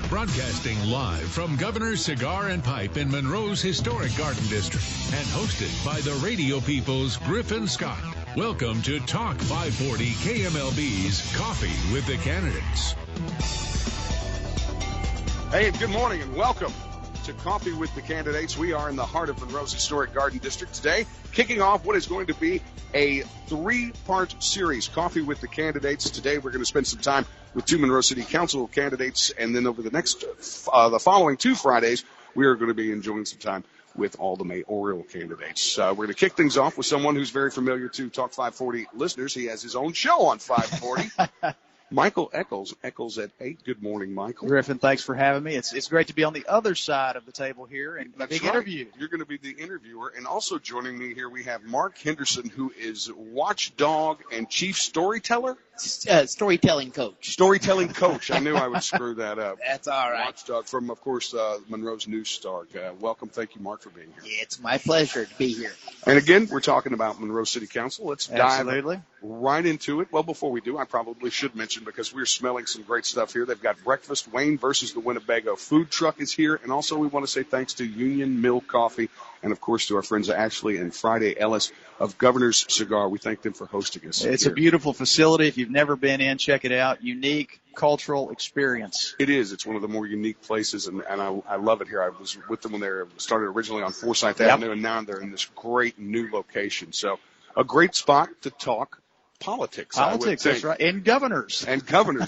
Broadcasting live from Governor's Cigar and Pipe in Monroe's historic Garden District and hosted by the radio people's Griffin Scott. Welcome to Talk 540 KMLB's Coffee with the Candidates. Hey, good morning and welcome to Coffee with the Candidates. We are in the heart of Monroe's historic Garden District today, kicking off what is going to be a three-part series, Coffee with the Candidates. Today we're going to spend some time with two Monroe City Council candidates, and then over the next, the following two Fridays, we are going to be enjoying some time with all the mayoral candidates. We're going to kick things off with someone who's very familiar to Talk 540 listeners. He has his own show on 540. Michael Echols. Echols at 8. Good morning, Michael. Griffin, thanks for having me. It's great to be on the other side of the table here and being interviewed. You're going to be the interviewer. And also joining me here, we have Mark Henderson, who is watchdog and chief storyteller. Storytelling coach. Storytelling coach. I knew I would screw that up. That's all right. Watchdog from, of course, Monroe's News Star. Welcome. Thank you, Mark, for being here. It's my pleasure to be here. And again, we're talking about Monroe City Council. Let's Absolutely. dive right into it. Well, before we do, I probably should mention, because we're smelling some great stuff here. They've got breakfast. Wayne versus the Winnebago food truck is here. And also we want to say thanks to Union Mill Coffee and, of course, to our friends Ashley and Friday Ellis of Governor's Cigar. We thank them for hosting us. It's here. A beautiful facility. If you've never been in, check it out. Unique cultural experience. It is. It's one of the more unique places, and I love it here. I was with them when they started originally on Forsyth Avenue, and now they're in this great new location. So a great spot to talk politics. That's right. And governors.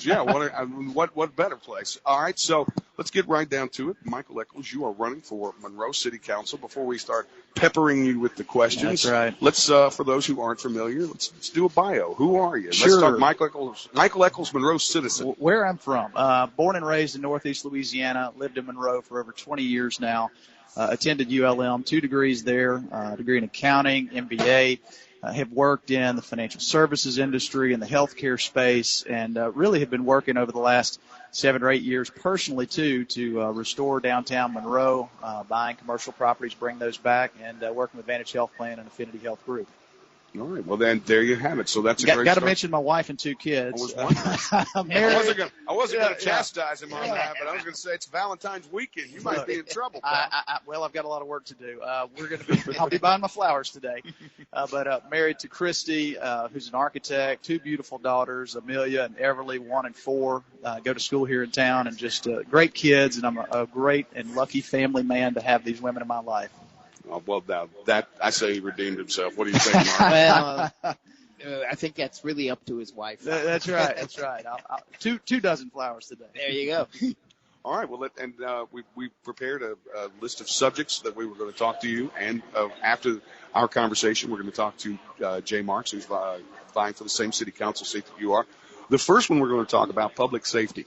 Yeah. What better place? All right. So let's get right down to it. Michael Echols, you are running for Monroe City Council. Before we start peppering you with the questions, that's right. Let's, for those who aren't familiar, let's do a bio. Who are you? Sure. Let's talk Michael Echols, Monroe citizen. Where I'm from. Born and raised in Northeast Louisiana. Lived in Monroe for over 20 years now. Attended ULM, 2 degrees there, degree in accounting, MBA. Have worked in the financial services industry, in the healthcare space, and really have been working over the last 7 or 8 years personally, too, to restore downtown Monroe, buying commercial properties, bring those back, and working with Vantage Health Plan and Affinity Health Group. All right. Well, then there you have it. So that's a great Got to start. mention my wife and 2 kids. I wasn't going to chastise him on that, but I was going to say it's Valentine's weekend. You might be in trouble, pal. Well, I've got a lot of work to do. I'll be buying my flowers today. But married to Christy, who's an architect, 2 beautiful daughters, Amelia and Everly, 1 and 4, go to school here in town, and just great kids. And I'm a great and lucky family man to have these women in my life. Oh, well, now that I say he redeemed himself. What do you think, Mark? Well, I think that's really up to his wife. That's right. I'll 2 dozen flowers today. There you go. All right. Well, we prepared a list of subjects that we were going to talk to you. And after our conversation, we're going to talk to Jay Marx, who's vying for the same city council seat that you are. The first one we're going to talk about public safety.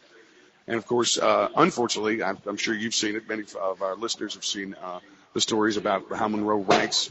And, of course, unfortunately, I'm sure you've seen it. Many of our listeners have seen the stories about how Monroe ranks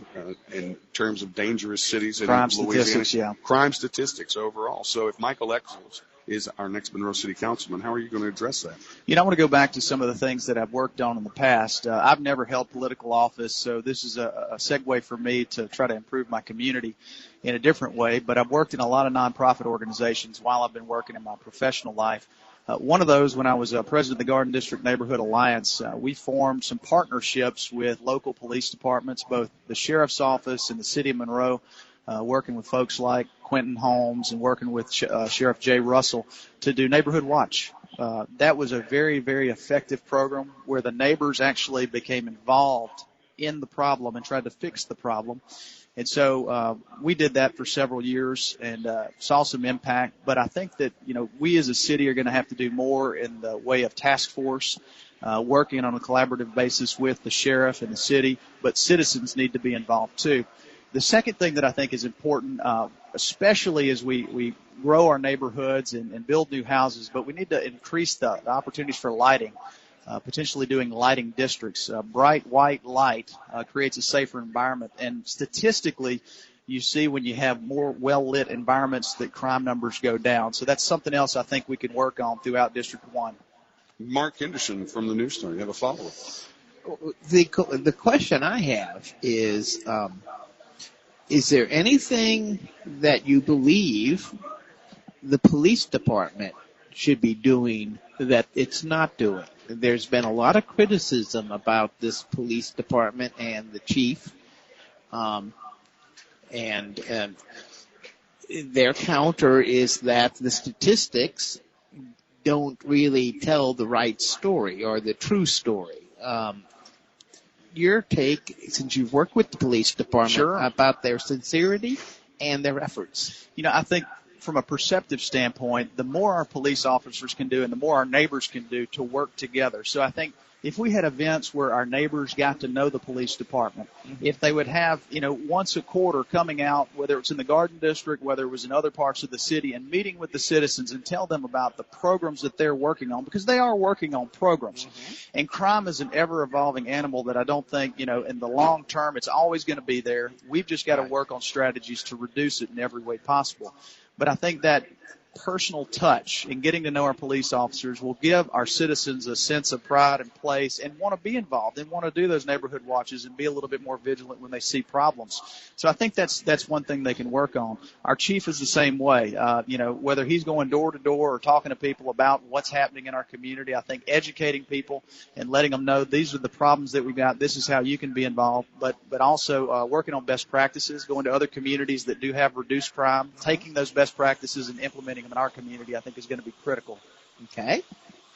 in terms of dangerous cities in Louisiana. Statistics, yeah. Crime statistics overall. So if Michael Echols is our next Monroe City Councilman, how are you going to address that? I want to go back to some of the things that I've worked on in the past. I've never held political office, so this is a segue for me to try to improve my community in a different way. But I've worked in a lot of nonprofit organizations while I've been working in my professional life. One of those, when I was president of the Garden District Neighborhood Alliance, we formed some partnerships with local police departments, both the sheriff's office and the city of Monroe, working with folks like Quentin Holmes and working with Sheriff Jay Russell to do Neighborhood Watch. That was a very, very effective program where the neighbors actually became involved in the problem and tried to fix the problem. And so we did that for several years and saw some impact. But I think that, we as a city are going to have to do more in the way of task force, working on a collaborative basis with the sheriff and the city. But citizens need to be involved, too. The second thing that I think is important, especially as we grow our neighborhoods and build new houses, but we need to increase the opportunities for lighting. Potentially doing lighting districts. Bright white light creates a safer environment. And statistically, you see when you have more well-lit environments that crime numbers go down. So that's something else I think we could work on throughout District 1. Mark Henderson from the News Star, you have a follow-up. The question I have is there anything that you believe the police department should be doing that it's not doing. There's been a lot of criticism about this police department and the chief, and their counter is that the statistics don't really tell the right story or the true story. Your take, since you've worked with the police department, Sure, about their sincerity and their efforts. I think from a perceptive standpoint, the more our police officers can do and the more our neighbors can do to work together. So I think if we had events where our neighbors got to know the police department, if they would have, once a quarter coming out, whether it's in the Garden District, whether it was in other parts of the city, and meeting with the citizens and tell them about the programs that they're working on, because they are working on programs. And crime is an ever-evolving animal that I don't think, in the long term, it's always going to be there. We've just got to work on strategies to reduce it in every way possible. But I think that personal touch and getting to know our police officers will give our citizens a sense of pride and place and want to be involved and want to do those neighborhood watches and be a little bit more vigilant when they see problems. So I think that's one thing they can work on. Our chief is the same way. Whether he's going door to door or talking to people about what's happening in our community, I think educating people and letting them know these are the problems that we got. This is how you can be involved, but also working on best practices, going to other communities that do have reduced crime, taking those best practices and implementing them in our community, I think is going to be critical. Okay.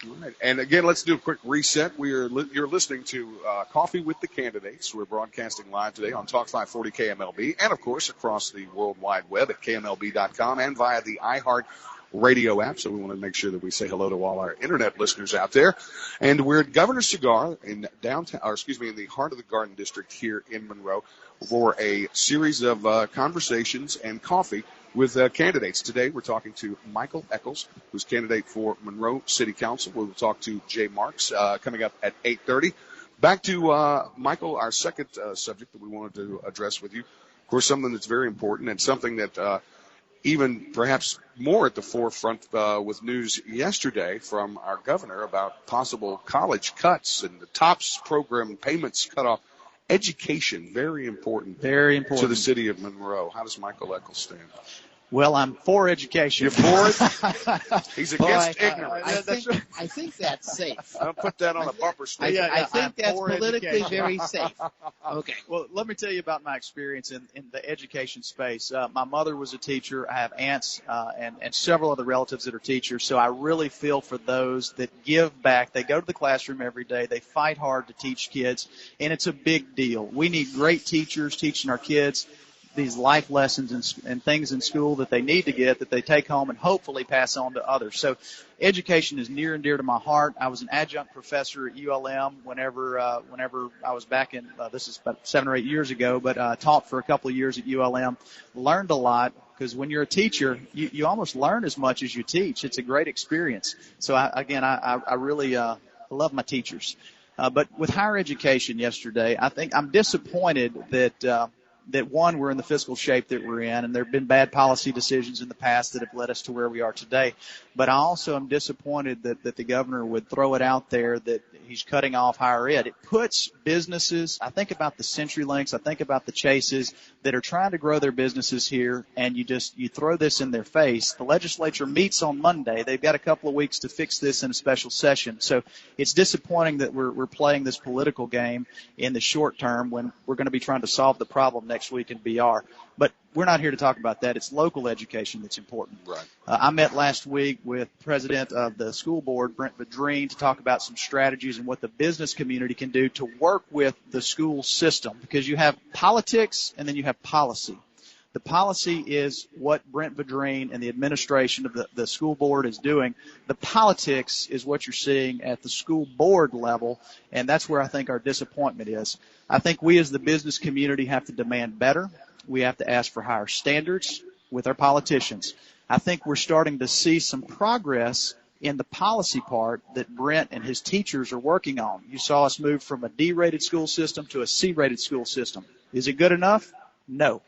All right. And again, let's do a quick reset. You're listening to Coffee with the Candidates. We're broadcasting live today on Talk 540 KMLB and, of course, across the World Wide Web at KMLB.com and via the iHeart Radio app. So we want to make sure that we say hello to all our internet listeners out there. And we're at Governor Cigar in in the heart of the Garden District here in Monroe for a series of conversations and coffee with candidates. Today we're talking to Michael Echols, who's candidate for Monroe City Council. We'll talk to Jay Marx coming up at 8:30. Back to Michael, our second subject that we wanted to address with you. Of course, something that's very important and something that even perhaps more at the forefront with news yesterday from our governor about possible college cuts and the TOPS program payments cut off. Education, very important to the city of Monroe. How does Michael Echols stand? Well, I'm for education. You're for it? He's against ignorance. I think that's safe. I'll put that on a bumper sticker. I think that's politically very safe. Okay. Well, let me tell you about my experience in the education space. My mother was a teacher. I have aunts and several other relatives that are teachers, so I really feel for those that give back. They go to the classroom every day. They fight hard to teach kids, and it's a big deal. We need great teachers teaching our kids these life lessons and things in school that they need to get, that they take home and hopefully pass on to others. So education is near and dear to my heart. I was an adjunct professor at ULM whenever I was back in, this is about 7 or 8 years ago, but taught for a couple of years at ULM. Learned a lot, because when you're a teacher, you almost learn as much as you teach. It's a great experience. So I really love my teachers. But with higher education yesterday, I think I'm disappointed that one, we're in the fiscal shape that we're in, and there have been bad policy decisions in the past that have led us to where we are today. But I also am disappointed that the governor would throw it out there that he's cutting off higher ed. It puts businesses, I think about the CenturyLinks, I think about the Chases that are trying to grow their businesses here, and you throw this in their face. The legislature meets on Monday. They've got a couple of weeks to fix this in a special session. So it's disappointing that we're playing this political game in the short term when we're going to be trying to solve the problem next week in BR. But we're not here to talk about that. It's local education that's important. Right. I met last week with President of the school board, Brent Vadreen, to talk about some strategies and what the business community can do to work with the school system, because you have politics and then you have policy. The policy is what Brent Vadreen and the administration of the school board is doing. The politics is what you're seeing at the school board level, and that's where I think our disappointment is. I think we as the business community have to demand better. We have to ask for higher standards with our politicians. I think we're starting to see some progress in the policy part that Brent and his teachers are working on. You saw us move from a D-rated school system to a C-rated school system. Is it good enough? No.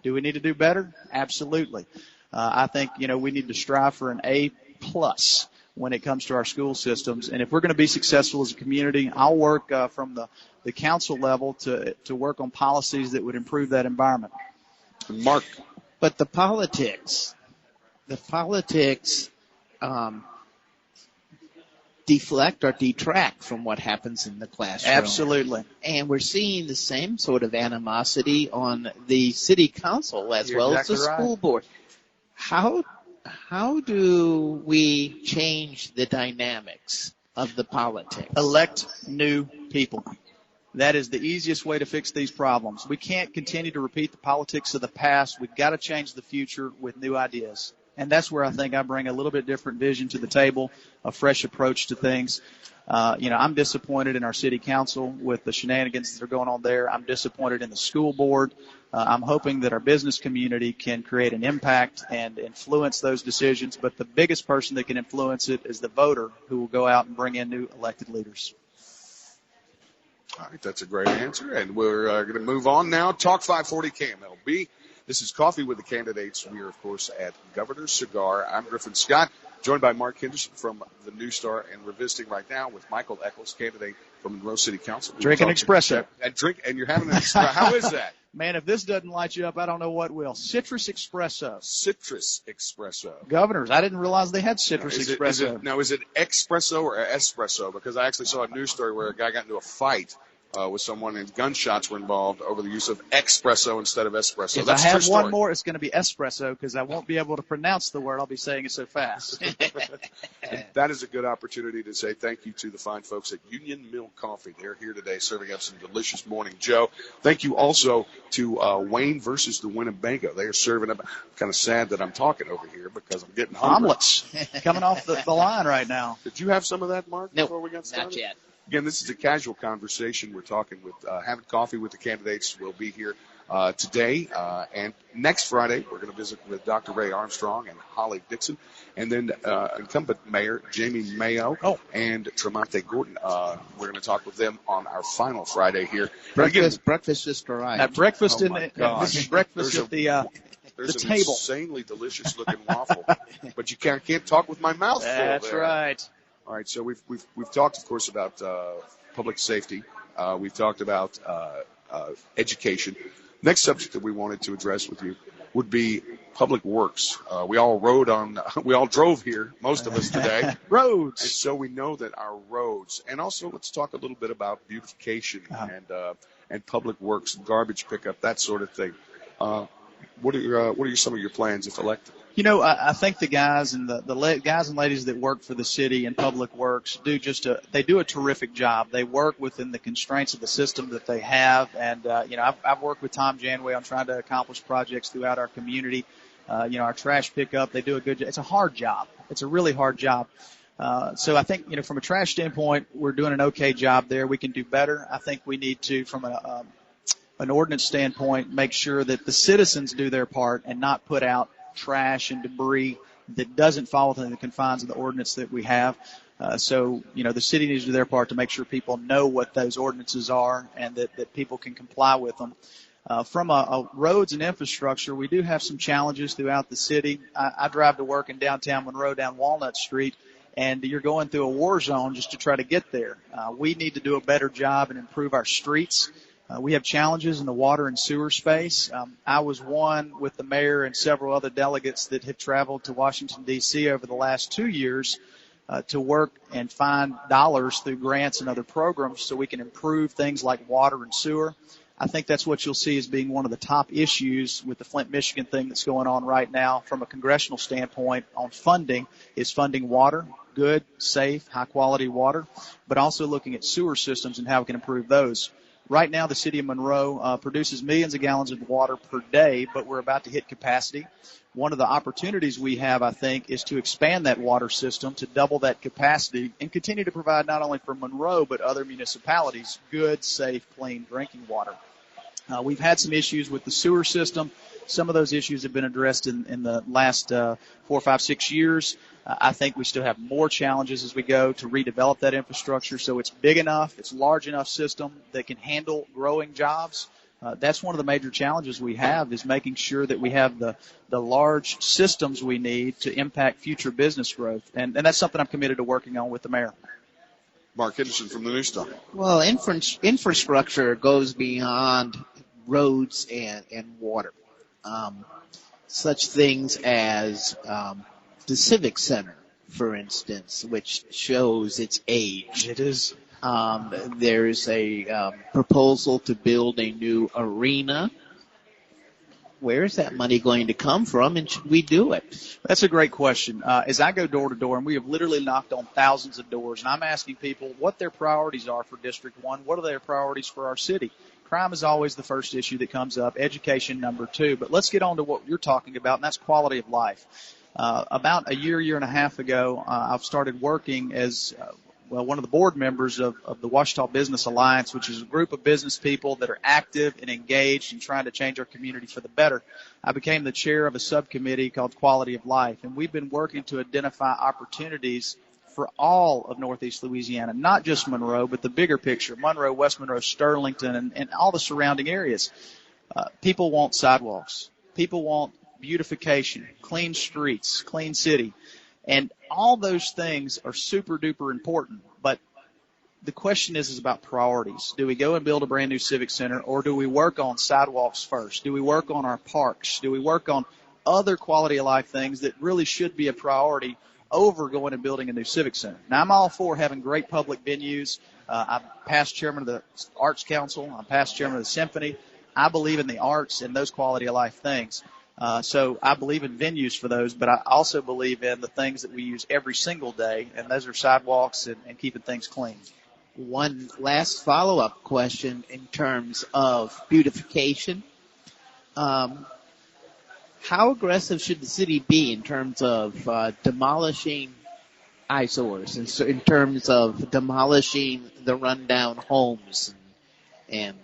Do we need to do better? Absolutely. I think, we need to strive for an A+ when it comes to our school systems. And if we're going to be successful as a community, I'll work from the council level to work on policies that would improve that environment. Mark. But the politics, deflect or detract from what happens in the classroom. Absolutely. And we're seeing the same sort of animosity on the city council as well as the school board. How do we change the dynamics of the politics? Elect new people. That is the easiest way to fix these problems. We can't continue to repeat the politics of the past. We've got to change the future with new ideas. And that's where I think I bring a little bit different vision to the table, a fresh approach to things. I'm disappointed in our city council with the shenanigans that are going on there. I'm disappointed in the school board. I'm hoping that our business community can create an impact and influence those decisions. But the biggest person that can influence it is the voter, who will go out and bring in new elected leaders. All right, that's a great answer. And we're going to move on now. Talk 540 KMLB. This is Coffee with the Candidates. We are, of course, at Governor's Cigar. I'm Griffin Scott, joined by Mark Henderson from the News Star, and we're visiting right now with Michael Echols, candidate from Monroe City Council. Drinking espresso. And you're having an espresso. How is that? Man, if this doesn't light you up, I don't know what will. Citrus espresso. Citrus espresso. Governors, I didn't realize they had citrus espresso. Is it espresso or espresso? Because I actually saw a news story where a guy got into a fight with someone, and gunshots were involved over the use of espresso instead of espresso. If That's I have true story. one more, it's going to be espresso, because I won't be able to pronounce the word. I'll be saying it so fast. That is a good opportunity to say thank you to the fine folks at Union Mill Coffee. They're here today serving up some delicious morning Joe. Thank you also to Wayne versus the Winnebago. They are serving up. I'm kind of sad that I'm talking over here because I'm getting hungry. Omelets coming off the line right now. Did you have some of that, Mark, before we got started? Not yet. Again, this is a casual conversation. We're talking with, having coffee with the candidates. We'll be here today and next Friday. We're going to visit with Dr. Ray Armstrong and Holly Dixon, and then incumbent Mayor Jamie Mayo and Tremonte Gordon. We're going to talk with them on our final Friday here. Breakfast just arrived. Breakfast this is breakfast at the There's the an table. insanely delicious looking waffle, but you can't talk with my mouth full. That's there. right. All right, so we've talked, of course, about public safety. We've talked about education. Next subject that we wanted to address with you would be public works. We all drove here, most of us today. Roads. And so we know that our roads, and also let's talk a little bit about beautification and public works, garbage pickup, that sort of thing. What are some of your plans if elected? I think the guys and the guys and ladies that work for the city and public works do a terrific job. They work within the constraints of the system that they have. And, I've worked with Tom Janway on trying to accomplish projects throughout our community. Our trash pickup, they do a good job. It's a hard job. It's a really hard job. So I think, from a trash standpoint, we're doing an okay job there. We can do better. I think we need to, from an ordinance standpoint, make sure that the citizens do their part and not put out trash and debris that doesn't fall within the confines of the ordinance that we have. So the city needs to do their part to make sure people know what those ordinances are and that people can comply with them. From a roads and infrastructure, we do have some challenges throughout the city. I drive to work in downtown Monroe down Walnut Street, and you're going through a war zone just to try to get there. We need to do a better job and improve our streets. We have challenges in the water and sewer space. I was one with the mayor and several other delegates that have traveled to Washington, D.C. over the last 2 years to work and find dollars through grants and other programs so we can improve things like water and sewer. I think that's what you'll see as being one of the top issues with the Flint, Michigan thing that's going on right now from a congressional standpoint on funding is funding water, good, safe, high-quality water, but also looking at sewer systems and how we can improve those. Right now, the city of Monroe produces millions of gallons of water per day, but we're about to hit capacity. One of the opportunities we have, I think, is to expand that water system to double that capacity and continue to provide not only for Monroe but other municipalities good, safe, clean drinking water. We've had some issues with the sewer system. Some of those issues have been addressed in the last 4, 5, 6 years. I think we still have more challenges as we go to redevelop that infrastructure so it's big enough, it's large enough system that can handle growing jobs. That's one of the major challenges we have is making sure that we have the large systems we need to impact future business growth. And that's something I'm committed to working on with the mayor. Mark Henderson from the News Star. Well, infrastructure goes beyond roads and water. Such things as the Civic Center, for instance, which shows its age. It is. There's a proposal to build a new arena. Where is that money going to come from, and should we do it? That's a great question. As I go door to door, and we have literally knocked on thousands of doors, and I'm asking people what their priorities are for District 1. What are their priorities for our city? Crime is always the first issue that comes up, education number 2. But let's get on to what you're talking about, and that's quality of life. About a year and a half ago, I've started working as one of the board members of the Ouachita Business Alliance, which is a group of business people that are active and engaged in trying to change our community for the better. I became the chair of a subcommittee called Quality of Life, and we've been working to identify opportunities for all of Northeast Louisiana, not just Monroe, but the bigger picture, Monroe, West Monroe, Sterlington, and all the surrounding areas. People want sidewalks. People want beautification, clean streets, clean city. And all those things are super duper important, but the question is about priorities. Do we go and build a brand new civic center, or do we work on sidewalks first? Do we work on our parks? Do we work on other quality of life things that really should be a priority over going and building a new civic center? Now, I'm all for having great public venues. I'm past chairman of the Arts Council. I'm past chairman of the Symphony. I believe in the arts and those quality of life things. So I believe in venues for those, but I also believe in the things that we use every single day, and those are sidewalks and keeping things clean. One last follow-up question in terms of beautification. How aggressive should the city be in terms of demolishing eyesores, and in terms of demolishing the rundown homes and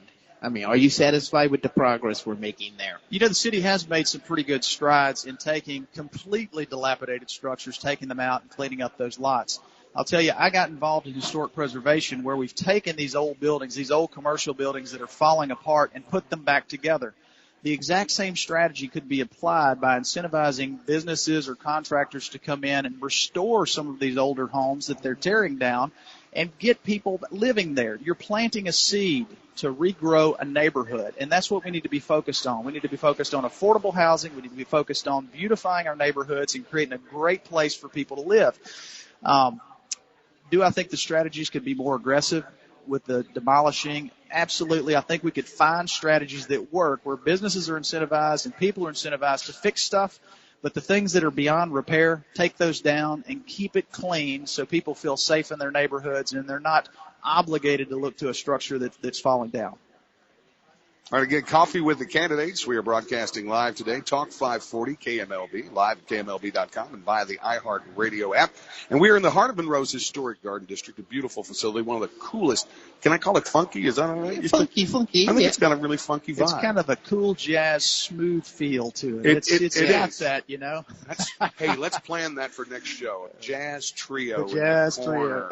I mean, are you satisfied with the progress we're making there? You know, the city has made some pretty good strides in taking completely dilapidated structures, taking them out and cleaning up those lots. I'll tell you, I got involved in historic preservation where we've taken these old buildings, these old commercial buildings that are falling apart, and put them back together. The exact same strategy could be applied by incentivizing businesses or contractors to come in and restore some of these older homes that they're tearing down and get people living there. You're planting a seed to regrow a neighborhood, and that's what we need to be focused on. We need to be focused on affordable housing. We need to be focused on beautifying our neighborhoods and creating a great place for people to live. Do I think the strategies could be more aggressive with the demolishing? Absolutely. I think we could find strategies that work where businesses are incentivized and people are incentivized to fix stuff, but the things that are beyond repair, take those down and keep it clean so people feel safe in their neighborhoods and they're not obligated to look to a structure that's falling down. All right, again, Coffee with the Candidates. We are broadcasting live today, Talk 540 KMLB, live at KMLB.com and via the iHeart Radio app. And we are in the heart of Monroe's historic garden district, a beautiful facility, one of the coolest. Can I call it funky? Is that all right? Funky. I think it's got a really funky vibe. It's kind of a cool jazz, smooth feel to it. It's got that, you know. Hey, let's plan that for next show. A jazz trio. The jazz trio.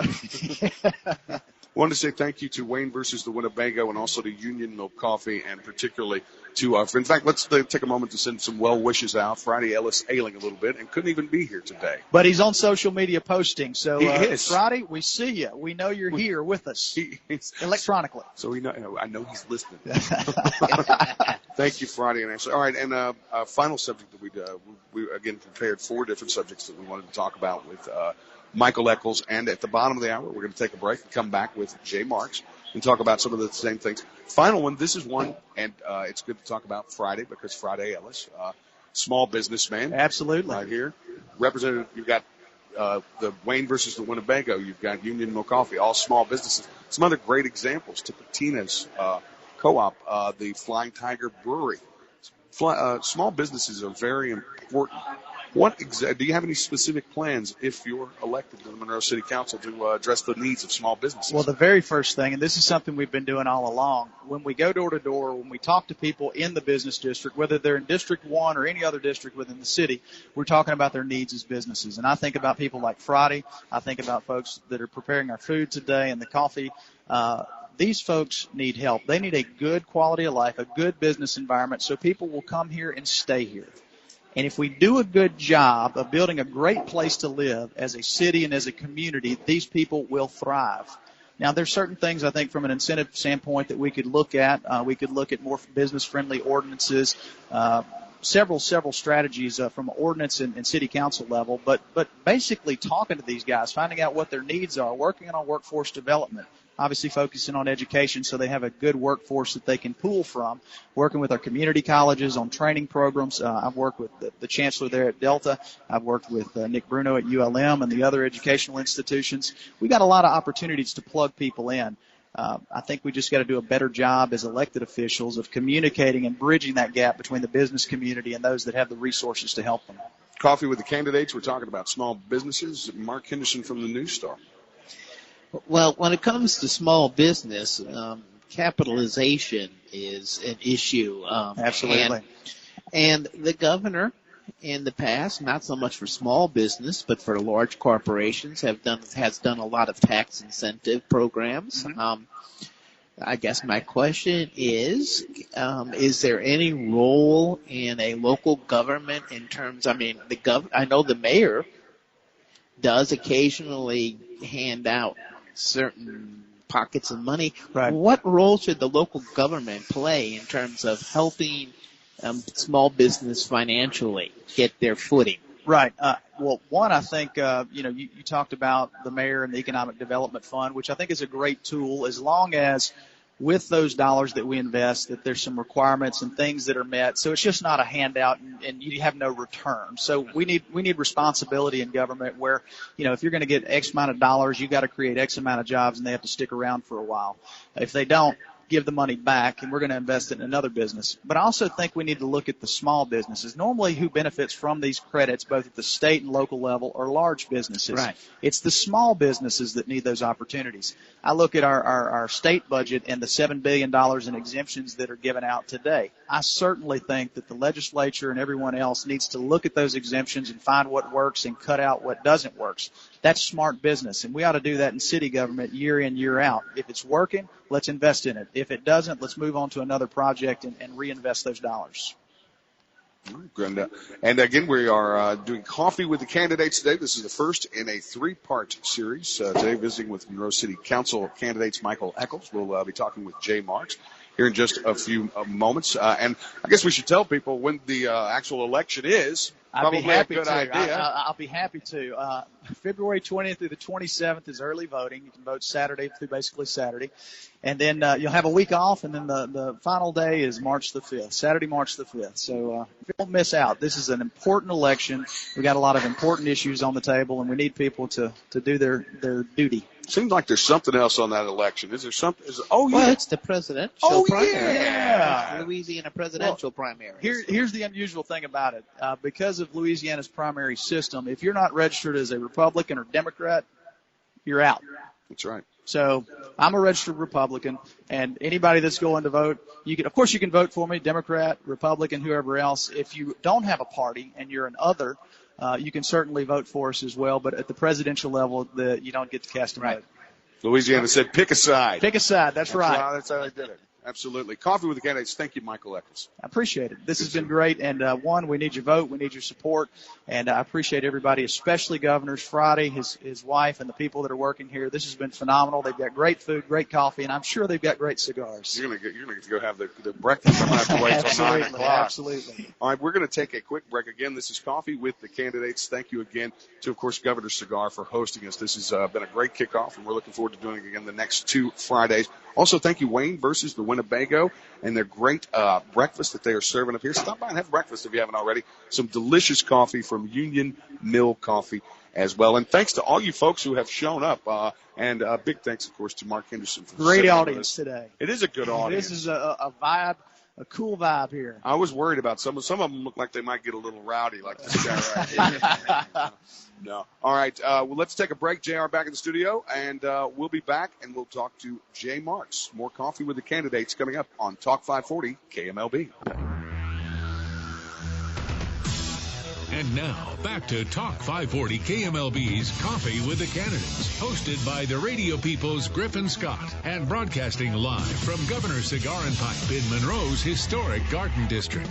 Wanted to say thank you to Wayne versus the Winnebago and also to Union Milk Coffee and particularly to, in fact, let's take a moment to send some well wishes out. Friday Ellis ailing a little bit and couldn't even be here today. But he's on social media posting. So he is. Friday, we see you. We know you're here with us electronically. So I know he's listening. Thank you, Friday and Ashley. All right, and final subject that we again prepared 4 different subjects that we wanted to talk about with Michael Echols, and at the bottom of the hour, we're going to take a break and come back with Jay Marx and talk about some of the same things. Final one, this is one, and it's good to talk about Friday because Friday Ellis, small businessman. Absolutely. Right here. Representative, you've got the Wayne versus the Winnebago. You've got Union Milk Coffee, all small businesses. Some other great examples, Tipitina's Co-op, the Flying Tiger Brewery. Small businesses are very important. Do you have any specific plans if you're elected to the Monroe City Council to address the needs of small businesses? Well, the very first thing, and this is something we've been doing all along, when we go door to door, when we talk to people in the business district, whether they're in District 1 or any other district within the city, we're talking about their needs as businesses. And I think about people like Friday. I think about folks that are preparing our food today and the coffee. These folks need help. They need a good quality of life, a good business environment, so people will come here and stay here. And if we do a good job of building a great place to live as a city and as a community, these people will thrive. Now, there's certain things, I think, from an incentive standpoint that we could look at. We could look at more business-friendly ordinances. several strategies from ordinance and city council level, but basically talking to these guys, finding out what their needs are, working on workforce development, obviously focusing on education so they have a good workforce that they can pull from, working with our community colleges on training programs. I've worked with the chancellor there at Delta. I've worked with Nick Bruno at ULM and the other educational institutions. We got a lot of opportunities to plug people in. I think we just got to do a better job as elected officials of communicating and bridging that gap between the business community and those that have the resources to help them. Coffee with the candidates. We're talking about small businesses. Mark Henderson from the News Star. Well, when it comes to small business, capitalization is an issue. Absolutely. And the governor in the past, not so much for small business, but for large corporations, has done a lot of tax incentive programs. Mm-hmm. I guess my question is there any role in a local government in terms, I know the mayor does occasionally hand out certain pockets of money. Right. What role should the local government play in terms of helping small business financially get their footing? Right. Well, one, I think, you talked about the mayor and the Economic Development Fund, which I think is a great tool as long as with those dollars that we invest that there's some requirements and things that are met. So it's just not a handout and you have no return. So we need responsibility in government where, if you're going to get X amount of dollars, you got to create X amount of jobs and they have to stick around for a while. If they don't, give the money back and we're going to invest it in another business. But I also think we need to look at the small businesses. Normally who benefits from these credits both at the state and local level are large businesses. Right. It's the small businesses that need those opportunities. I look at our state budget and the $7 billion in exemptions that are given out today. I certainly think that the legislature and everyone else needs to look at those exemptions and find what works and cut out what doesn't work. That's smart business, and we ought to do that in city government year in, year out. If it's working, let's invest in it. If it doesn't, let's move on to another project and reinvest those dollars. And again, we are doing Coffee with the Candidates today. This is the first in a three-part series. Today, visiting with Monroe City Council candidates Michael Echols. We'll be talking with Jay Marx here in just a few moments. And I guess we should tell people when the actual election is. Probably I'd be happy a good to. idea. I'll be happy to. February 20th through the 27th is early voting. You can vote Saturday through basically Saturday. And then you'll have a week off, and then the final day is March the 5th, Saturday, March the 5th. So don't miss out. This is an important election. We've got a lot of important issues on the table, and we need people to do their duty. Seems like there's something else on that election. Is there something? Well, it's the presidential primary. Yeah. Louisiana presidential primary. Here's the unusual thing about it. Because of Louisiana's primary system, if you're not registered as a Republican or Democrat, you're out. That's right. So I'm a registered Republican, and anybody that's going to vote, you can vote for me, Democrat, Republican, whoever else. If you don't have a party and you're an other, you can certainly vote for us as well. But at the presidential level, you don't get to cast a vote. Louisiana said pick a side. Pick a side. That's right. That's how they did it. Absolutely. Coffee with the Candidates. Thank you, Michael Echols. I appreciate it. This has been great. And, one, we need your vote. We need your support. And I appreciate everybody, especially Governor's Friday, his wife, and the people that are working here. This has been phenomenal. They've got great food, great coffee, and I'm sure they've got great cigars. You're gonna get to go have the breakfast. I'm going to have to wait until 9 o'clock. Absolutely. All right, we're going to take a quick break. Again, this is Coffee with the Candidates. Thank you again to, of course, Governor Cigar for hosting us. This has been a great kickoff, and we're looking forward to doing it again the next 2 Fridays. Also, thank you, Wayne versus the Winnebago, and their great breakfast that they are serving up here. Stop by and have breakfast if you haven't already. Some delicious coffee from Union Mill Coffee as well. And thanks to all you folks who have shown up. And big thanks, of course, to Mark Henderson. For great audience today. It is a good audience. This is a vibe, a cool vibe here. I was worried about some of them look like they might get a little rowdy like this guy right here. No. All right. Well, let's take a break. JR back in the studio, and we'll be back, and we'll talk to Jay Marx. More Coffee with the Candidates coming up on Talk 540 KMLB. And now, back to Talk 540 KMLB's Coffee with the Candidates, hosted by the radio people's Griffin Scott, and broadcasting live from Governor Cigar and Pipe in Monroe's historic Garden District.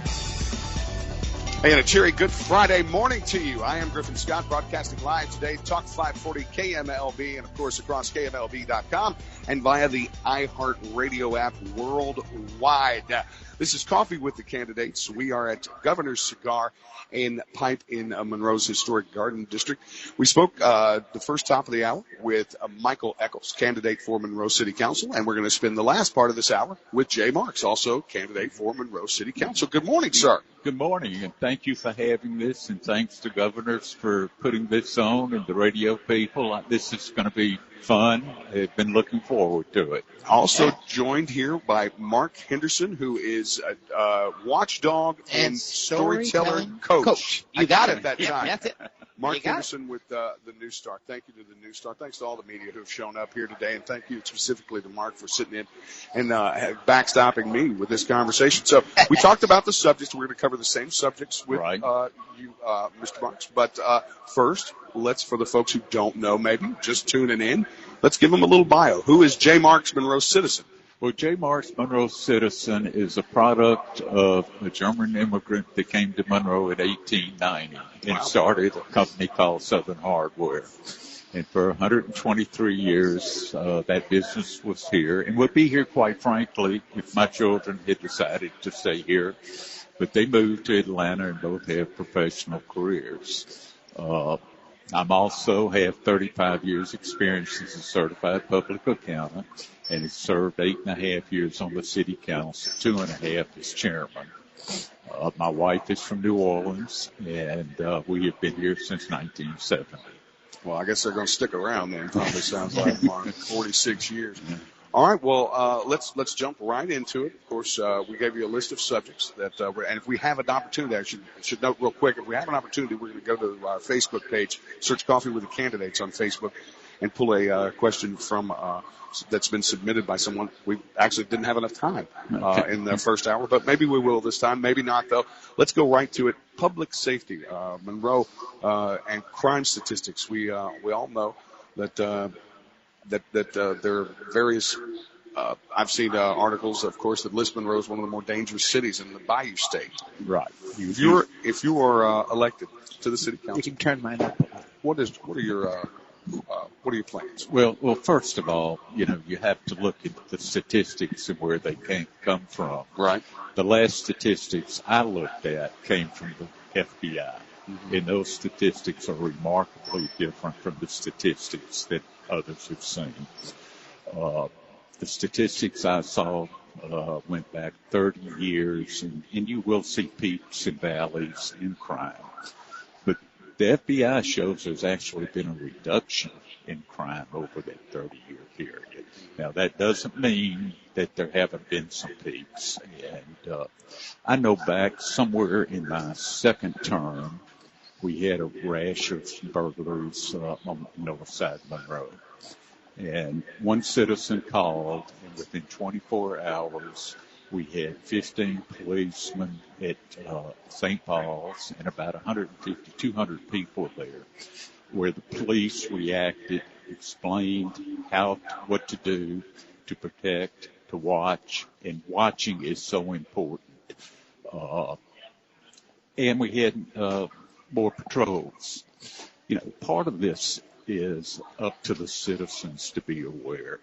Hey, and a cheery good Friday morning to you. I am Griffin Scott, broadcasting live today, Talk 540 KMLB, and of course across KMLB.com and via the iHeartRadio app worldwide. This is Coffee with the Candidates. We are at Governor's Cigar in Pipe in Monroe's historic Garden District. We spoke the first top of the hour with Michael Echols, candidate for Monroe City Council, and we're going to spend the last part of this hour with Jay Marx, also candidate for Monroe City Council. Good morning, sir. Good morning, and thank you for having this, and thanks to Governors for putting this on and the radio people. This is going to be fun. I've been looking forward to it. Also joined here by Mark Henderson, who is a watchdog and storyteller coach. You got it that time. That's it. Mark Henderson with the News Star. Thank you to the News Star. Thanks to all the media who have shown up here today, and thank you specifically to Mark for sitting in and backstopping me with this conversation. So we talked about the subjects. We're going to cover the same subjects with you, Mr. Marx. But first, let's, for the folks who don't know, maybe just tuning in, let's give them a little bio. Who is J. Marx, Monroe citizen? Well, J. Marx, Monroe citizen, is a product of a German immigrant that came to Monroe in 1890 and started a company called Southern Hardware. And for 123 years, that business was here and would be here, quite frankly, if my children had decided to stay here. But they moved to Atlanta and both have professional careers. I'm also have 35 years experience as a certified public accountant and have served 8.5 years on the city council, 2.5 as chairman. My wife is from New Orleans, and we have been here since 1970. Well, I guess they're going to stick around then. Probably sounds like, Mark, 46 years. All right, well, let's jump right into it. Of course, we gave you a list of subjects that, and if we have an opportunity, I should note real quick, if we have an opportunity, we're going to go to our Facebook page, search Coffee with the Candidates on Facebook, and pull a question from that's been submitted by someone. We actually didn't have enough time in the first hour, but maybe we will this time. Maybe not, though. Let's go right to it. Public safety, Monroe, and crime statistics. We all know that there are various. I've seen articles, of course, that list Monroe as one of the more dangerous cities in the Bayou State. Right. If you are elected to the city council, you can turn mine up. What are your plans? Well, first of all, you have to look at the statistics and where they come from. Right. The last statistics I looked at came from the FBI, and those statistics are remarkably different from the statistics that others have seen. The statistics I saw went back 30 years, and you will see peaks and valleys in crime. But the FBI shows there's actually been a reduction in crime over that 30-year period. Now, that doesn't mean that there haven't been some peaks. And I know back somewhere in my second term, we had a rash of burglaries on the north side of Monroe. And one citizen called, and within 24 hours, we had 15 policemen at St. Paul's and about 150, 200 people there, where the police reacted, explained what to do to protect, to watch, and watching is so important. And we had more patrols. Part of this is up to the citizens to be aware.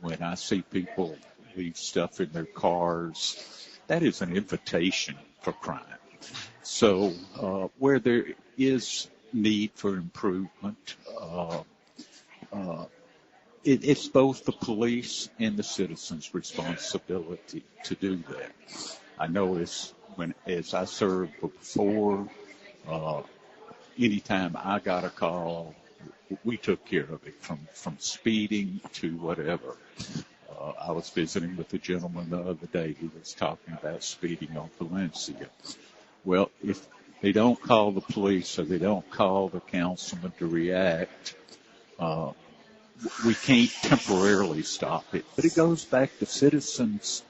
When I see people leave stuff in their cars, that is an invitation for crime. So where there is need for improvement, it's both the police and the citizens' responsibility to do that. I know as I served before, anytime I got a call, we took care of it, from speeding to whatever. I was visiting with a gentleman the other day who was talking about speeding on Valencia. Well, if they don't call the police or they don't call the councilman to react, we can't temporarily stop it. But it goes back to citizens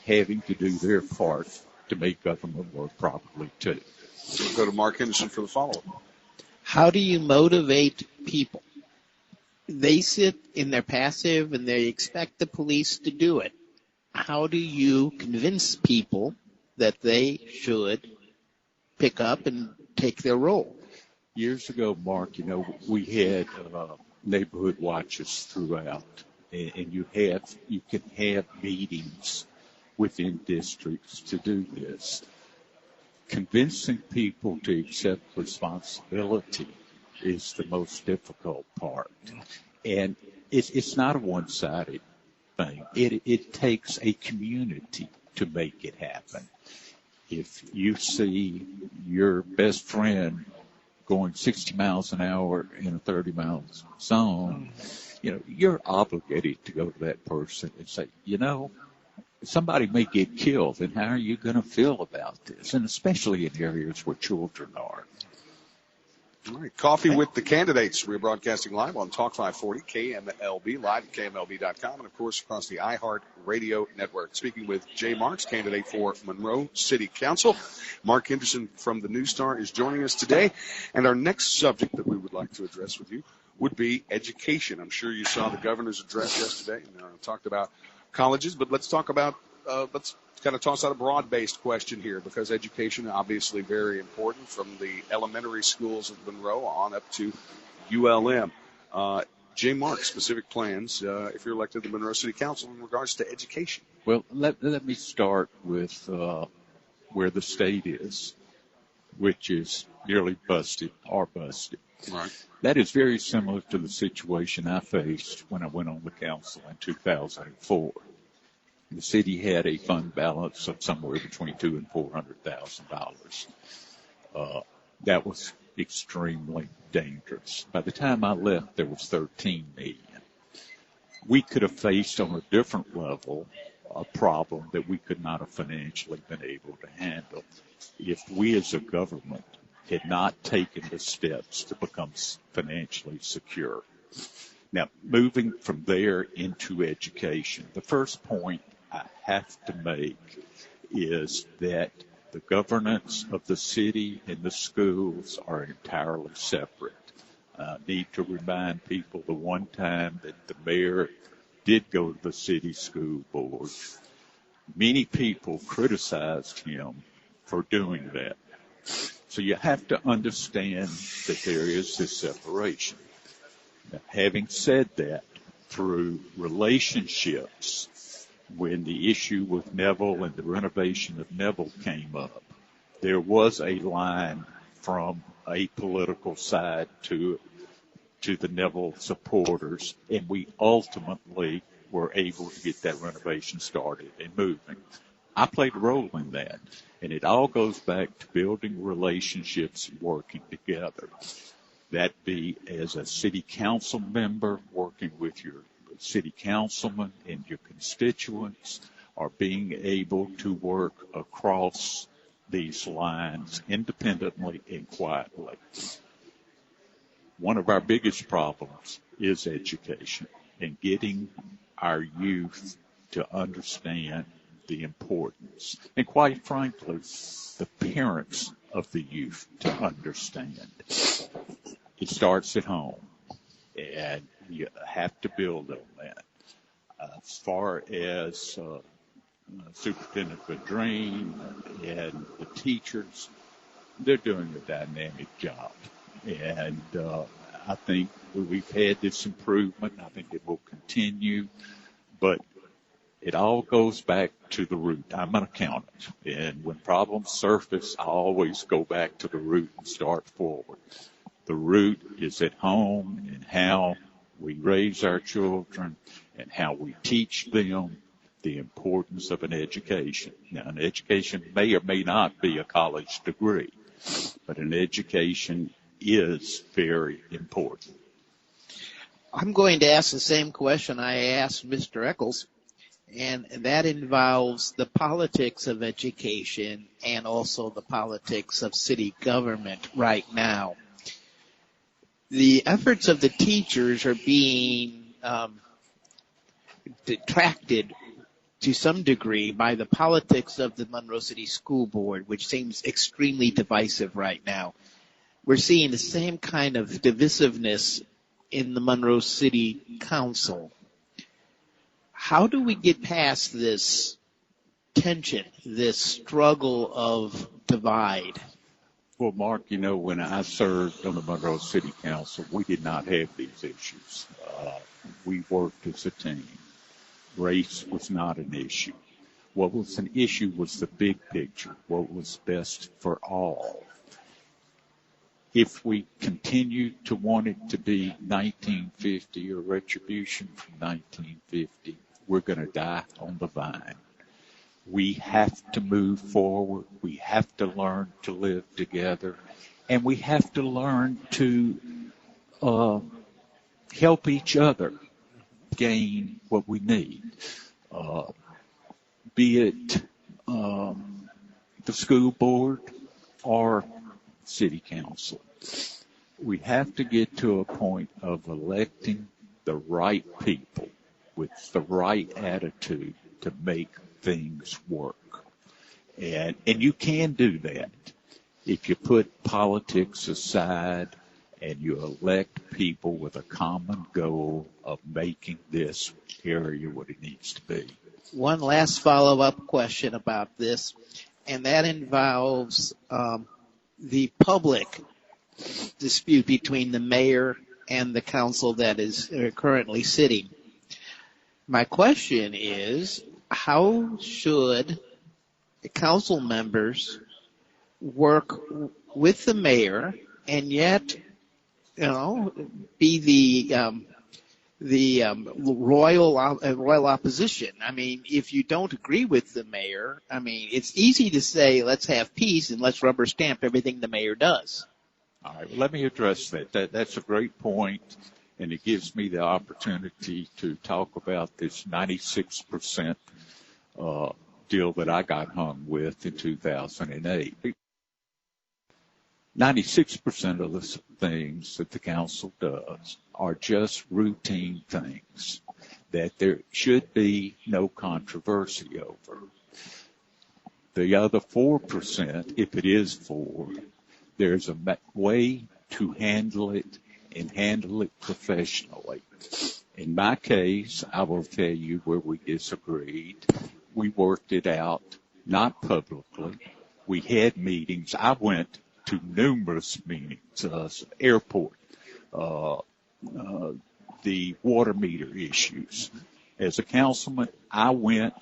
having to do their part to make government work properly, too. We'll go to Mark Henderson for the follow-up. How do you motivate people? They sit in their passive and they expect the police to do it. How do you convince people that they should pick up and take their role. Years ago, Mark, we had neighborhood watches throughout, and you can have meetings within districts to do this. Convincing people to accept responsibility is the most difficult part. And it's not a one-sided thing. It takes a community to make it happen. If you see your best friend going 60 miles an hour in a 30-mile zone, you're obligated to go to that person and say, somebody may get killed, and how are you going to feel about this? And especially in areas where children are. All right, Coffee with the Candidates. We're broadcasting live on Talk 540, KMLB, live at KMLB.com, and, of course, across the iHeart Radio Network. Speaking with Jay Marx, candidate for Monroe City Council. Mark Henderson from the News Star is joining us today. And our next subject that we would like to address with you would be education. I'm sure you saw the governor's address yesterday and talked about colleges, but let's talk about, let's kind of toss out a broad-based question here, because education obviously very important from the elementary schools of Monroe on up to ULM. Jay Marx, specific plans if you're elected to the Monroe City Council in regards to education. Well, let me start with where the state is, which is nearly busted or busted. Right. That is very similar to the situation I faced when I went on the council in 2004. The city had a fund balance of somewhere between $200,000 and $400,000. That was extremely dangerous. By the time I left, there was $13 million. We could have faced on a different level a problem that we could not have financially been able to handle if we as a government had not taken the steps to become financially secure. Now, moving from there into education, the first point I have to make is that the governance of the city and the schools are entirely separate. I need to remind people the one time that the mayor did go to the city school board, many people criticized him for doing that. So you have to understand that there is this separation. Now, having said that, through relationships, when the issue with Neville and the renovation of Neville came up, there was a line from a political side to the Neville supporters, and we ultimately were able to get that renovation started and moving. I played a role in that, and it all goes back to building relationships and working together. That be as a city council member working with your city councilman and your constituents, or being able to work across these lines independently and quietly. One of our biggest problems is education and getting our youth to understand the importance, and quite frankly, the parents of the youth to understand. It starts at home, and you have to build on that. As far as Superintendent Vadreen and the teachers, they're doing a dynamic job. And I think we've had this improvement. I think it will continue. But it all goes back to the root. I'm an accountant. And when problems surface, I always go back to the root and start forward. The root is at home and how we raise our children and how we teach them the importance of an education. Now, an education may or may not be a college degree, but an education is very important. I'm going to ask the same question I asked Mr. Echols, and that involves the politics of education and also the politics of city government right now. The efforts of the teachers are being detracted to some degree by the politics of the Monroe City School Board, which seems extremely divisive right now. We're seeing the same kind of divisiveness in the Monroe City Council. How do we get past this tension, this struggle of divide? Well, Mark, when I served on the Monroe City Council, we did not have these issues. We worked as a team. Race was not an issue. What was an issue was the big picture, what was best for all. If we continue to want it to be 1950 or retribution from 1950, we're going to die on the vine. We have to move forward. We have to learn to live together. And we have to learn to help each other gain what we need. Be it the school board or city council. We have to get to a point of electing the right people with the right attitude to make things work. And you can do that if you put politics aside and you elect people with a common goal of making this area what it needs to be. One last follow-up question about this, and that involves the public dispute between the mayor and the council that is currently sitting. My question is, how should council members work with the mayor and yet, be the royal opposition? I mean, if you don't agree with the mayor, it's easy to say, let's have peace and let's rubber stamp everything the mayor does. All right, well, let me address that. That's a great point, and it gives me the opportunity to talk about this 96% deal that I got hung with in 2008. 96% of the things that the council does are just routine things that there should be no controversy over. The other 4%, if it is 4%, there's a way to handle it and handle it professionally. In my case, I will tell you where we disagreed. We worked it out, not publicly. We had meetings. I went to numerous meetings, airport, the water meter issues. As a councilman, I went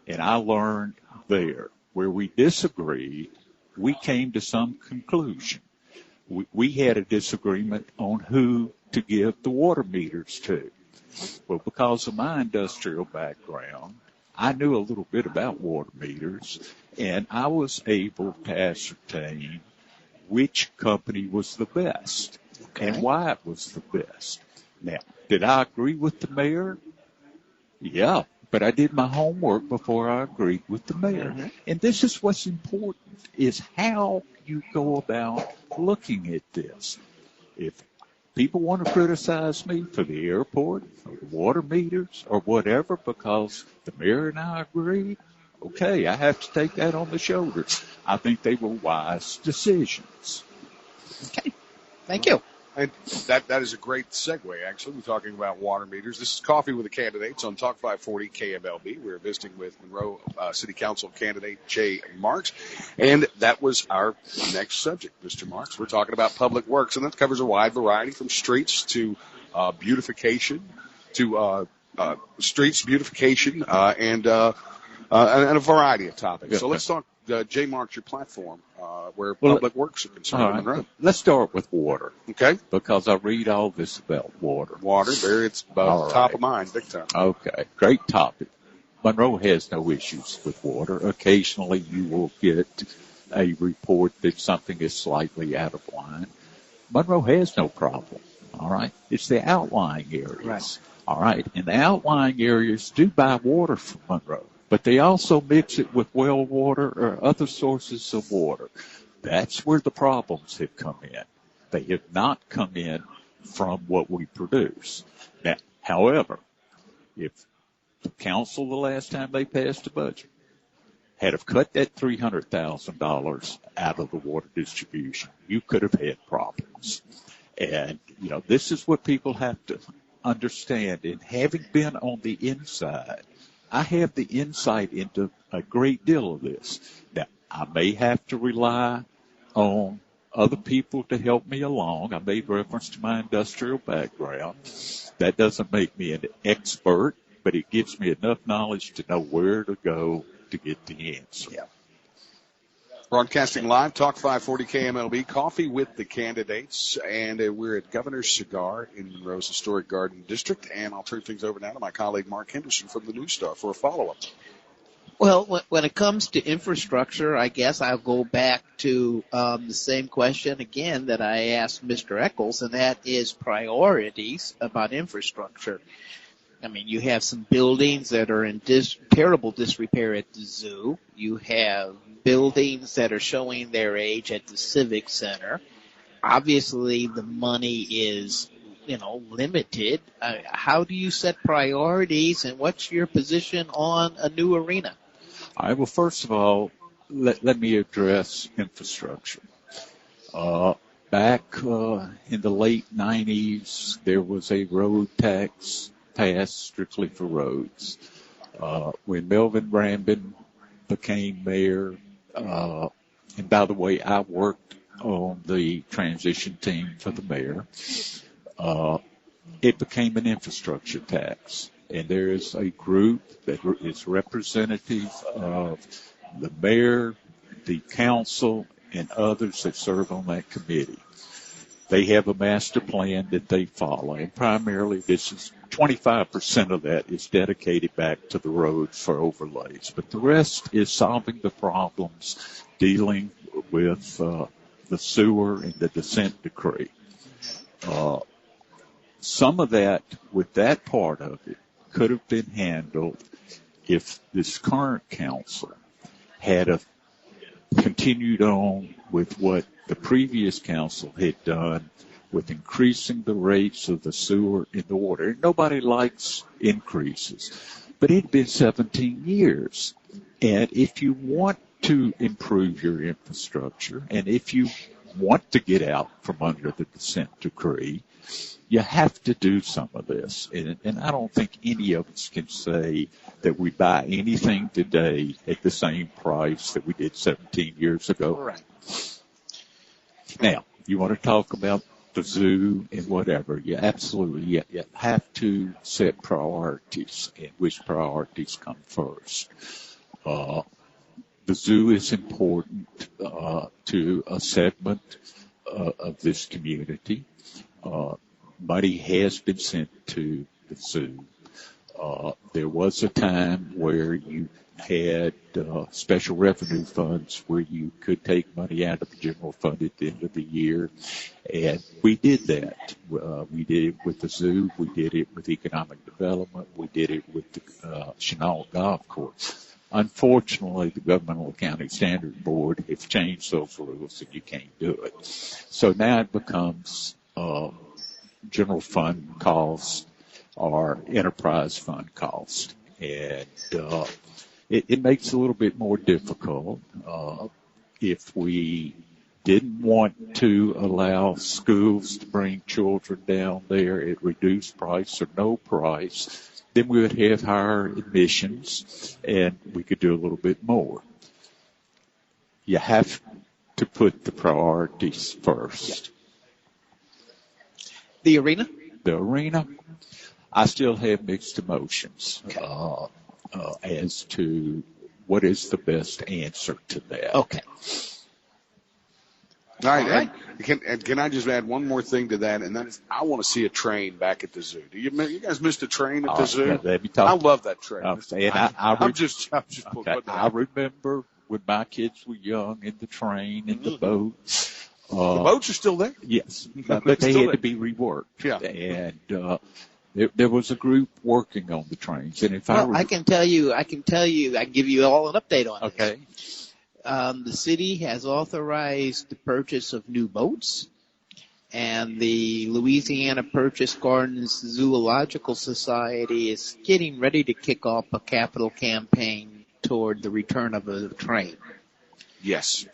and I learned there. Where we disagreed, we came to some conclusion. We had a disagreement on who to give the water meters to. Well, because of my industrial background, I knew a little bit about water meters, and I was able to ascertain which company was the best and why it was the best. Now, did I agree with the mayor? Yeah, but I did my homework before I agreed with the mayor. Mm-hmm. And this is what's important, is how you go about looking at this. If people want to criticize me for the airport or the water meters or whatever because the mayor and I agreed, okay, I have to take that on the shoulders. I think they were wise decisions. Okay. Thank you. And that is a great segue, actually. We're talking about water meters. This is Coffee with the Candidates on Talk 540 KMLB. We're visiting with Monroe City Council candidate Jay Marx. And that was our next subject, Mr. Marx. We're talking about public works, and that covers a wide variety from streets to beautification to streets beautification and a variety of topics. Yeah. So let's talk, Jay Marx, your platform, where public works are concerned. Right. Let's start with water. Okay. Because I read all this about water. Water, there it's top of mind, big time. Okay, great topic. Monroe has no issues with water. Occasionally you will get a report that something is slightly out of line. Monroe has no problem, all right? It's the outlying areas. Right. All right, and the outlying areas do buy water from Monroe, but they also mix it with well water or other sources of water. That's where the problems have come in. They have not come in from what we produce. Now, however, if the council the last time they passed a budget had have cut that $300,000 out of the water distribution, you could have had problems. And, this is what people have to understand. And having been on the inside, I have the insight into a great deal of this. Now, I may have to rely on other people to help me along. I made reference to my industrial background. That doesn't make me an expert, but it gives me enough knowledge to know where to go to get the answer. Yeah. Broadcasting live, Talk 540 KMLB, Coffee with the Candidates, and we're at Governor's Cigar in Monroe's Historic Garden District, and I'll turn things over now to my colleague Mark Henderson from the News Star for a follow-up. Well, when it comes to infrastructure, I guess I'll go back to the same question again that I asked Mr. Echols, and that is priorities about infrastructure. I mean, you have some buildings that are in terrible disrepair at the zoo. You have buildings that are showing their age at the Civic Center. Obviously, the money is, limited. How do you set priorities, and what's your position on a new arena? All right, well, first of all, let me address infrastructure. Back in the late 90s, there was a road tax passed strictly for roads. When Melvin Brambin became mayor, and by the way, I worked on the transition team for the mayor, it became an infrastructure tax. And there is a group that is representative of the mayor, the council, and others that serve on that committee. They have a master plan that they follow, and primarily this is 25% of that is dedicated back to the roads for overlays, but the rest is solving the problems dealing with the sewer and the consent decree. Some of that, with that part of it, could have been handled if this current council had continued on with what the previous council had done with increasing the rates of the sewer and the water. Nobody likes increases, but it had been 17 years. And if you want to improve your infrastructure, and if you want to get out from under the consent decree, you have to do some of this. And I don't think any of us can say that we buy anything today at the same price that we did 17 years ago. Right. Now, you want to talk about the zoo and whatever. You absolutely you have to set priorities, and which priorities come first. The zoo is important to a segment of this community. Money has been sent to the zoo. There was a time where you had special revenue funds where you could take money out of the general fund at the end of the year, and we did that. We did it with the zoo. We did it with economic development. We did it with the Chenault Golf Course. Unfortunately, the Governmental Accounting Standard Board has changed those rules, and you can't do it. So now it becomes general fund cost or enterprise fund cost, and it makes it a little bit more difficult. If we didn't want to allow schools to bring children down there at reduced price or no price, then we would have higher admissions, and we could do a little bit more. You have to put the priorities first. The arena? The arena, I still have mixed emotions as to what is the best answer to that. Okay. All right. And can I just add one more thing to that, and that is I want to see a train back at the zoo. You guys missed a train at the zoo? I love that train. I remember when my kids were young in the train and the boats. The boats are still there? Yes, but they had to be reworked. Yeah. And there was a group working on the trains. And if I can tell you, I can give you all an update on it. Okay. The city has authorized the purchase of new boats, and the Louisiana Purchase Gardens Zoological Society is getting ready to kick off a capital campaign toward the return of a train. Yes.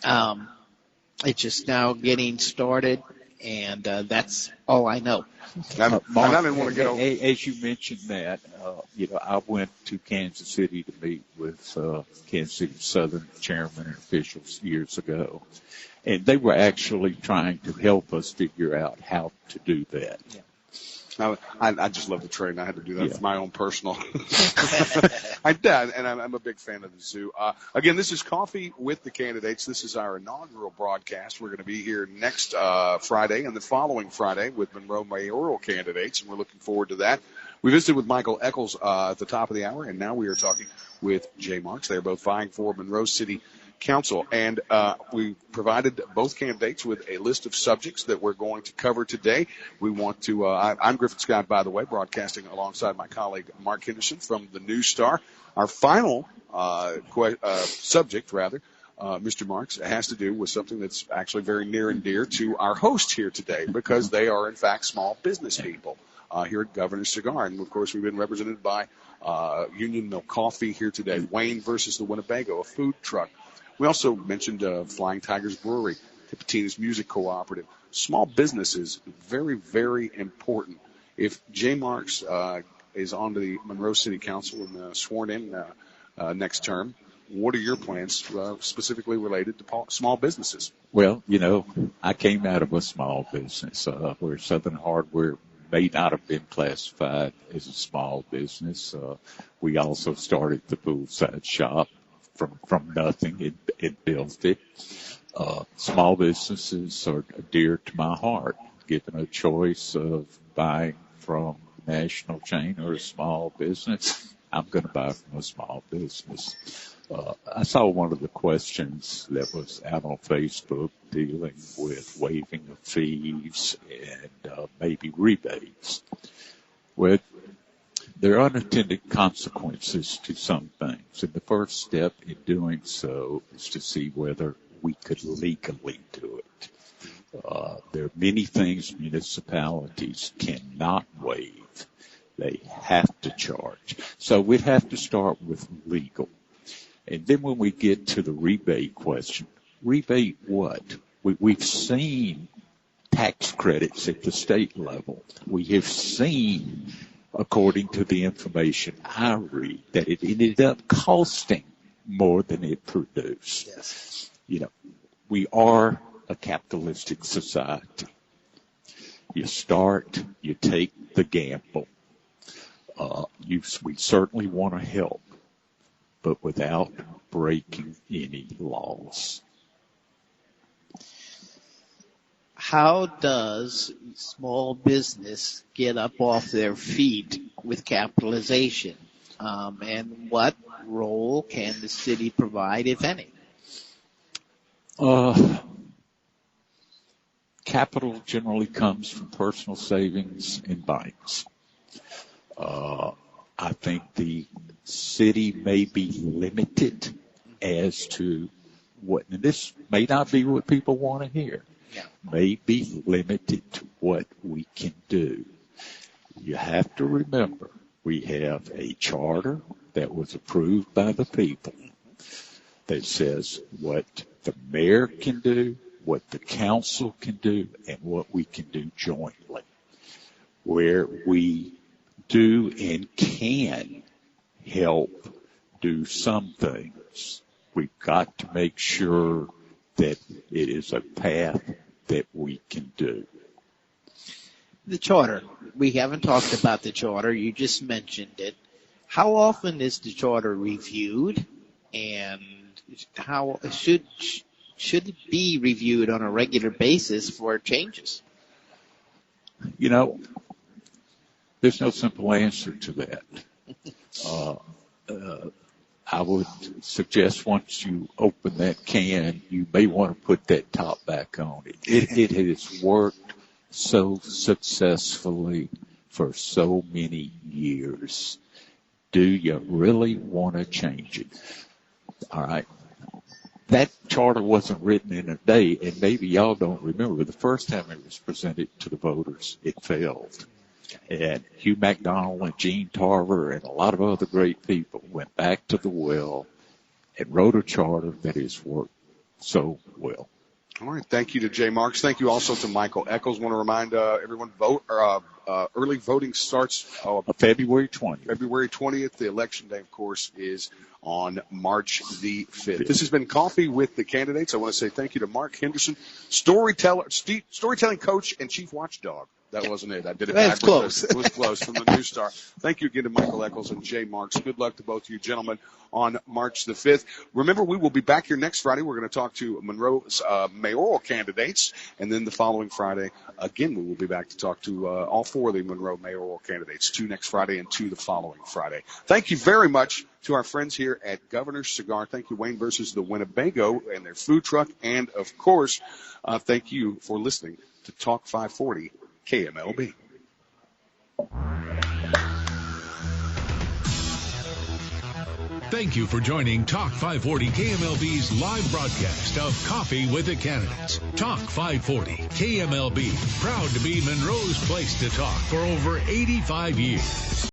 It's just now getting started, And that's all I know. And I didn't want to get over. As you mentioned that, I went to Kansas City to meet with Kansas City Southern chairman and officials years ago. And they were actually trying to help us figure out how to do that. Yeah. I just love the trade. I had to do that for my own personal. I did, and I'm a big fan of the zoo. Again, this is Coffee with the Candidates. This is our inaugural broadcast. We're going to be here next Friday and the following Friday with Monroe mayoral candidates, and we're looking forward to that. We visited with Michael Echols at the top of the hour, and now we are talking with Jay Marx. They're both vying for Monroe City Council, and we provided both candidates with a list of subjects that we're going to cover today. We want to, I'm Griffin Scott, by the way, broadcasting alongside my colleague Mark Henderson from the News Star. Our final subject, Mr. Marx, has to do with something that's actually very near and dear to our hosts here today, because they are, in fact, small business people here at Governor's Cigar. And, of course, we've been represented by Union Mill Coffee here today, Wayne versus the Winnebago, a food truck. We also mentioned Flying Tigers Brewery, Tipitina's Music Cooperative. Small businesses, very, very important. If Jay Marx is on to the Monroe City Council and sworn in next term, what are your plans specifically related to small businesses? Well, I came out of a small business where Southern Hardware may not have been classified as a small business. We also started the poolside shop from nothing. It built it. Small businesses are dear to my heart. Given a choice of buying from a national chain or a small business, I'm going to buy from a small business. I saw one of the questions that was out on Facebook dealing with waiving of fees and maybe rebates. Well, there are unintended consequences to some things, and the first step in doing so is to see whether we could legally do it. There are many things municipalities cannot waive. They have to charge. So we'd have to start with legal. And then when we get to the rebate question, rebate what? We've seen tax credits at the state level. We have seen, according to the information I read, that it ended up costing more than it produced. Yes. We are a capitalistic society. You start, you take the gamble. We certainly want to help, but without breaking any laws. How does small business get up off their feet with capitalization? And what role can the city provide, if any? Capital generally comes from personal savings and banks. I think the city may be limited as to what, and this may not be what people want to hear, may be limited to what we can do. You have to remember, we have a charter that was approved by the people that says what the mayor can do, what the council can do, and what we can do jointly. Where we do and can help do some things, we've got to make sure that it is a path that we can do. The charter. We haven't talked about the charter. You just mentioned it. How often is the charter reviewed, and how should it be reviewed on a regular basis for changes? There's no simple answer to that. I would suggest once you open that can, you may want to put that top back on it. It has worked so successfully for so many years. Do you really want to change it? All right. That charter wasn't written in a day, and maybe y'all don't remember. The first time it was presented to the voters, it failed. And Hugh McDonald and Gene Tarver and a lot of other great people went back to the well and wrote a charter that has worked so well. All right. Thank you to Jay Marks. Thank you also to Michael Echols. Want to remind everyone, early voting starts February 20th. February 20th. The election day, of course, is on March the 5th. This has been Coffee with the Candidates. I want to say thank you to Mark Henderson, storytelling coach and chief watchdog. That wasn't it. I did it backwards. Close. It was close from the News Star. Thank you again to Michael Echols and Jay Marks. Good luck to both of you gentlemen on March the 5th. Remember, we will be back here next Friday. We're going to talk to Monroe's mayoral candidates. And then the following Friday, again, we will be back to talk to all four of the Monroe mayoral candidates, 2 next Friday and 2 the following Friday. Thank you very much to our friends here at Governor's Cigar. Thank you, Wayne versus the Winnebago and their food truck. And, of course, thank you for listening to Talk 540 KMLB. Thank you for joining Talk 540 KMLB's live broadcast of Coffee with the Candidates. Talk 540 KMLB, proud to be Monroe's place to talk for over 85 years.